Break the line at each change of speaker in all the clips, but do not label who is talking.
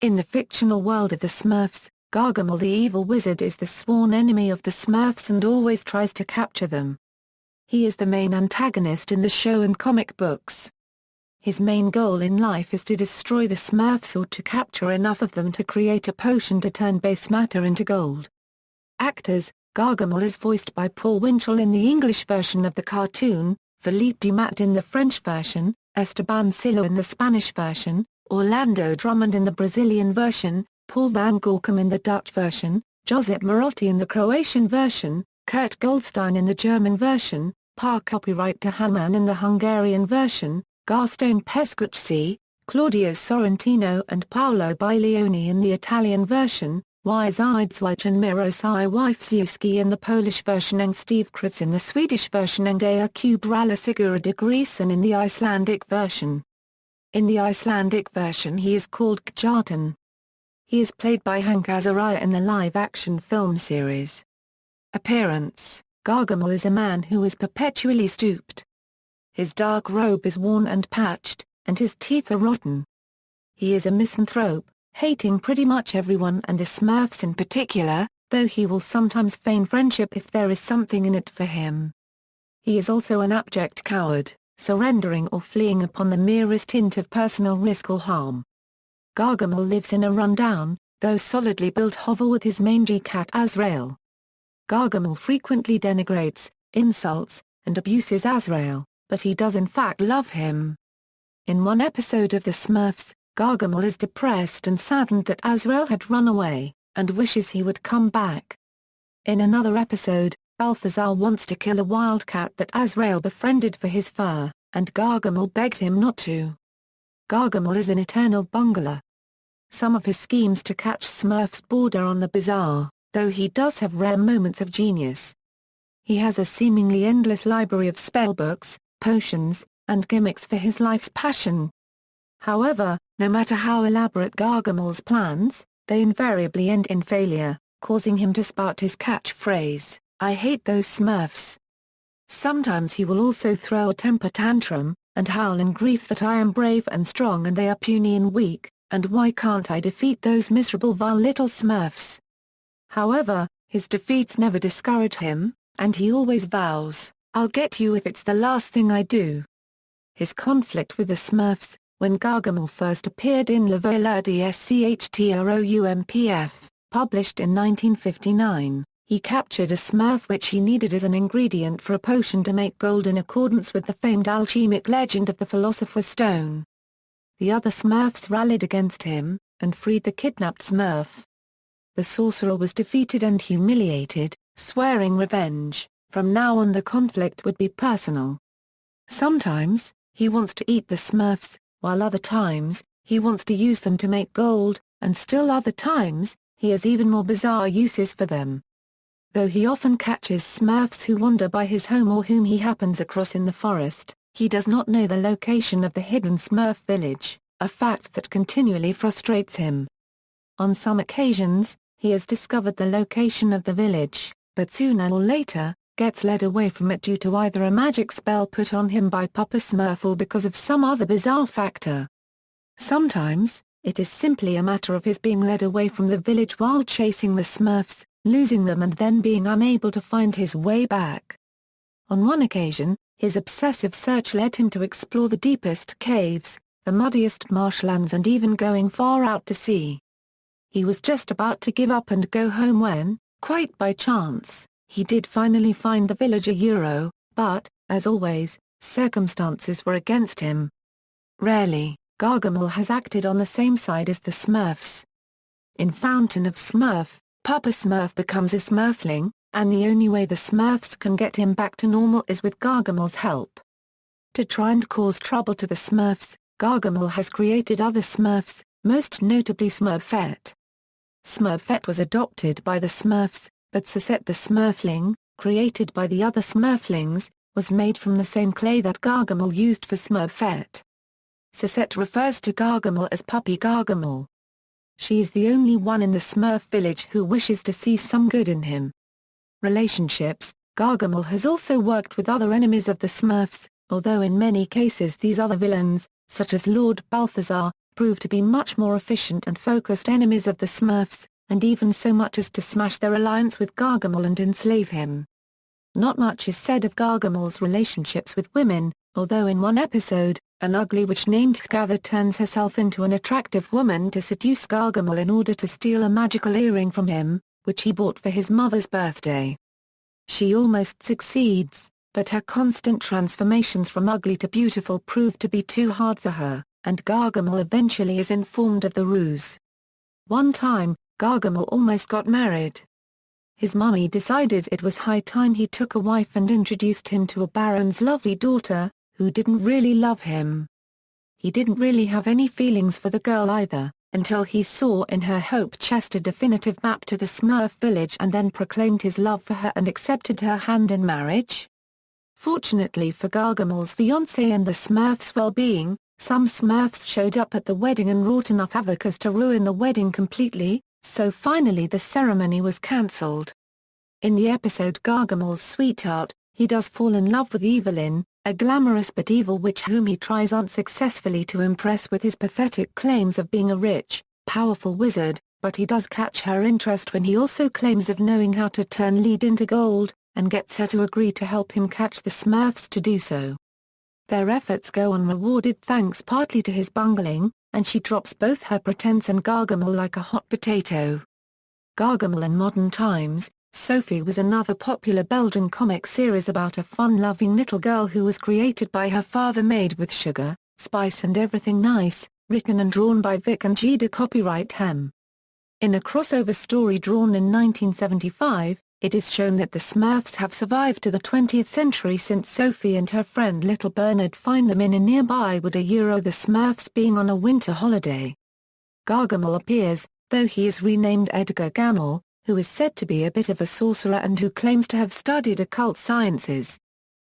In the fictional world of the Smurfs, Gargamel the Evil Wizard is the sworn enemy of the Smurfs and always tries to capture them. He is the main antagonist in the show and comic books. His main goal in life is to destroy the Smurfs or to capture enough of them to create a potion to turn base matter into gold. Actors: Gargamel is voiced by Paul Winchell in the English version of the cartoon, Philippe Dumat in the French version, Esteban Sillo in the Spanish version, Orlando Drummond in the Brazilian version, Paul van Gorkum in the Dutch version, Josip Marotti in the Croatian version, Kurt Goldstein in the German version, par copyright to Hamann in the Hungarian version, Gastone Pescucci, Claudio Sorrentino and Paolo Baglioni in the Italian version, Wiesiedzwich and Mirosław Wojciechowski in the Polish version and Steve Kretz in the Swedish version and Jakub Sigurd de Griesen in the Icelandic version. In the Icelandic version he is called Gjartan. He is played by Hank Azaria in the live-action film series. Appearance: Gargamel is a man who is perpetually stooped. His dark robe is worn and patched, and his teeth are rotten. He is a misanthrope, hating pretty much everyone and the Smurfs in particular, though he will sometimes feign friendship if there is something in it for him. He is also an abject coward, surrendering or fleeing upon the merest hint of personal risk or harm. Gargamel lives in a rundown, though solidly built hovel with his mangy cat Azrael. Gargamel frequently denigrates, insults, and abuses Azrael, but he does in fact love him. In one episode of The Smurfs, Gargamel is depressed and saddened that Azrael had run away, and wishes he would come back. In another episode, Balthazar wants to kill a wildcat that Azrael befriended for his fur, and Gargamel begged him not to. Gargamel is an eternal bungler. Some of his schemes to catch Smurfs border on the bizarre, though he does have rare moments of genius. He has a seemingly endless library of spellbooks, potions, and gimmicks for his life's passion. However, no matter how elaborate Gargamel's plans, they invariably end in failure, causing him to spout his catchphrase, "I hate those Smurfs." Sometimes he will also throw a temper tantrum, and howl in grief that "I am brave and strong and they are puny and weak, and why can't I defeat those miserable vile little Smurfs?" However, his defeats never discourage him, and he always vows, "I'll get you if it's the last thing I do." His conflict with the Smurfs: when Gargamel first appeared in La Vela de Schtroumpf, published in 1959, he captured a Smurf which he needed as an ingredient for a potion to make gold in accordance with the famed alchemic legend of the Philosopher's Stone. The other Smurfs rallied against him, and freed the kidnapped Smurf. The sorcerer was defeated and humiliated, swearing revenge. From now on the conflict would be personal. Sometimes, he wants to eat the Smurfs, while other times, he wants to use them to make gold, and still other times, he has even more bizarre uses for them. Though he often catches Smurfs who wander by his home or whom he happens across in the forest, he does not know the location of the hidden Smurf village, a fact that continually frustrates him. On some occasions, he has discovered the location of the village, but sooner or later, gets led away from it due to either a magic spell put on him by Papa Smurf or because of some other bizarre factor. Sometimes, it is simply a matter of his being led away from the village while chasing the Smurfs, losing them and then being unable to find his way back. On one occasion, his obsessive search led him to explore the deepest caves, the muddiest marshlands and even going far out to sea. He was just about to give up and go home when, quite by chance, he did finally find the villager but, as always, circumstances were against him. Rarely, Gargamel has acted on the same side as the Smurfs. In Fountain of Smurf, Papa Smurf becomes a Smurfling, and the only way the Smurfs can get him back to normal is with Gargamel's help. To try and cause trouble to the Smurfs, Gargamel has created other Smurfs, most notably Smurfette. Smurfette was adopted by the Smurfs, but Suzette the Smurfling, created by the other Smurflings, was made from the same clay that Gargamel used for Smurfette. Suzette refers to Gargamel as Puppy Gargamel. She is the only one in the Smurf village who wishes to see some good in him. Relationships: Gargamel has also worked with other enemies of the Smurfs, although in many cases these other villains, such as Lord Balthazar, prove to be much more efficient and focused enemies of the Smurfs, and even so much as to smash their alliance with Gargamel and enslave him. Not much is said of Gargamel's relationships with women, although in one episode, an ugly witch named Gather turns herself into an attractive woman to seduce Gargamel in order to steal a magical earring from him, which he bought for his mother's birthday. She almost succeeds, but her constant transformations from ugly to beautiful prove to be too hard for her, and Gargamel eventually is informed of the ruse. One time, Gargamel almost got married. His mummy decided it was high time he took a wife and introduced him to a baron's lovely daughter, who didn't really love him. He didn't really have any feelings for the girl either, until he saw in her hope chest a definitive map to the Smurf village and then proclaimed his love for her and accepted her hand in marriage. Fortunately for Gargamel's fiancée and the Smurfs' well-being, some Smurfs showed up at the wedding and wrought enough havoc as to ruin the wedding completely, so finally the ceremony was cancelled. In the episode Gargamel's Sweetheart, he does fall in love with Evelyn, a glamorous but evil witch whom he tries unsuccessfully to impress with his pathetic claims of being a rich, powerful wizard, but he does catch her interest when he also claims of knowing how to turn lead into gold, and gets her to agree to help him catch the Smurfs to do so. Their efforts go unrewarded thanks partly to his bungling, and she drops both her pretense and Gargamel like a hot potato. Gargamel in Modern Times, Sophie was another popular Belgian comic series about a fun-loving little girl who was created by her father, made with sugar, spice and everything nice, written and drawn by Vic and Gida, copyright Hem. In a crossover story drawn in 1975, it is shown that the Smurfs have survived to the 20th century since Sophie and her friend Little Bernard find them in a nearby wood, the Smurfs being on a winter holiday. Gargamel appears, though he is renamed Edgar Gamel, who is said to be a bit of a sorcerer and who claims to have studied occult sciences.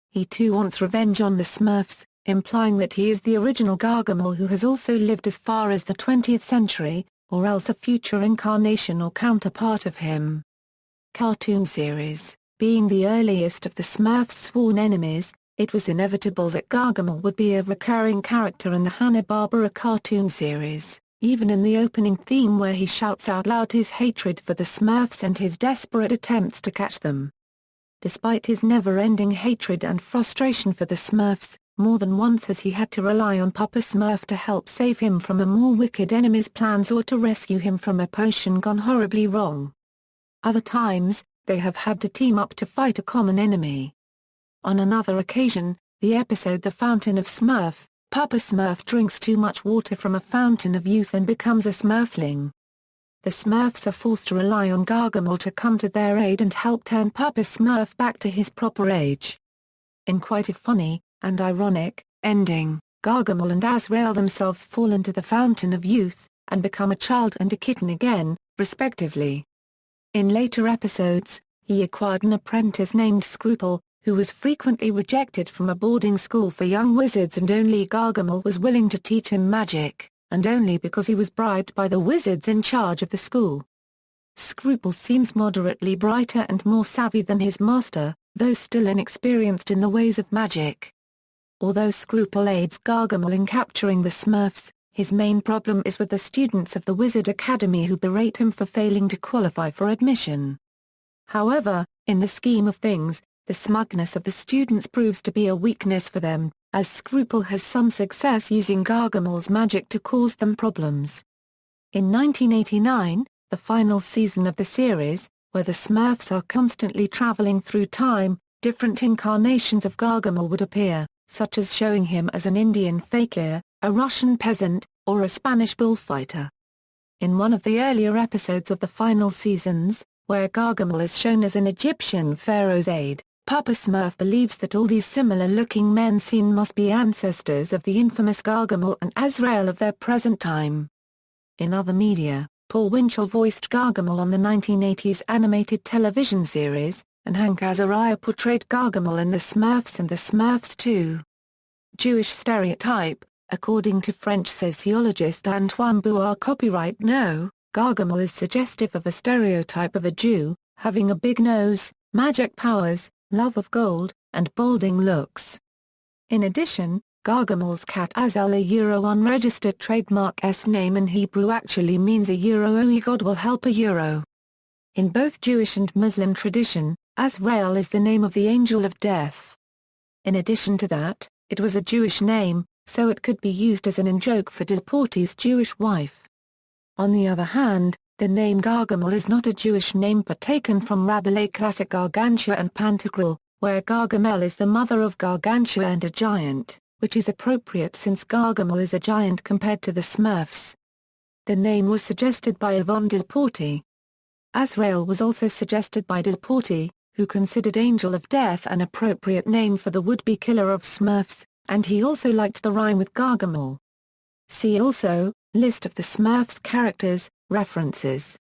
He too wants revenge on the Smurfs, implying that he is the original Gargamel who has also lived as far as the 20th century, or else a future incarnation or counterpart of him. Cartoon series. Being the earliest of the Smurfs' sworn enemies, it was inevitable that Gargamel would be a recurring character in the Hanna-Barbera cartoon series, even in the opening theme where he shouts out loud his hatred for the Smurfs and his desperate attempts to catch them. Despite his never-ending hatred and frustration for the Smurfs, more than once has he had to rely on Papa Smurf to help save him from a more wicked enemy's plans or to rescue him from a potion gone horribly wrong. Other times, they have had to team up to fight a common enemy. On another occasion, the episode The Fountain of Smurf, Papa Smurf drinks too much water from a fountain of youth and becomes a Smurfling. The Smurfs are forced to rely on Gargamel to come to their aid and help turn Papa Smurf back to his proper age. In quite a funny, and ironic, ending, Gargamel and Azrael themselves fall into the Fountain of Youth, and become a child and a kitten again, respectively. In later episodes, he acquired an apprentice named Scruple, who was frequently rejected from a boarding school for young wizards, and only Gargamel was willing to teach him magic, and only because he was bribed by the wizards in charge of the school. Scruple seems moderately brighter and more savvy than his master, though still inexperienced in the ways of magic. Although Scruple aids Gargamel in capturing the Smurfs, his main problem is with the students of the Wizard Academy who berate him for failing to qualify for admission. However, in the scheme of things, the smugness of the students proves to be a weakness for them, as Scruple has some success using Gargamel's magic to cause them problems. In 1989, the final season of the series, where the Smurfs are constantly traveling through time, different incarnations of Gargamel would appear, such as showing him as an Indian fakir, a Russian peasant, or a Spanish bullfighter. In one of the earlier episodes of the final seasons, where Gargamel is shown as an Egyptian pharaoh's aide, Papa Smurf believes that all these similar-looking men seen must be ancestors of the infamous Gargamel and Azrael of their present time. In other media, Paul Winchell voiced Gargamel on the 1980s animated television series, and Hank Azaria portrayed Gargamel in The Smurfs and The Smurfs 2. Jewish stereotype. According to French sociologist Antoine Bouard, copyright No, Gargamel is suggestive of a stereotype of a Jew, having a big nose, magic powers, love of gold, and balding looks. In addition, Gargamel's cat Azel, a unregistered trademark. Name in Hebrew actually means a Oi, God will help a. In both Jewish and Muslim tradition, Azrael is the name of the angel of death. In addition to that, it was a Jewish name, so it could be used as an in-joke for Dilporte's Jewish wife. On the other hand, the name Gargamel is not a Jewish name but taken from Rabelais' classic Gargantua and Pantagruel, where Gargamel is the mother of Gargantua and a giant, which is appropriate since Gargamel is a giant compared to the Smurfs. The name was suggested by Yvonne Dilporte. Azrael was also suggested by Dilporte, who considered Angel of Death an appropriate name for the would-be killer of Smurfs, and he also liked the rhyme with Gargamel. See also, List of the Smurfs characters, references.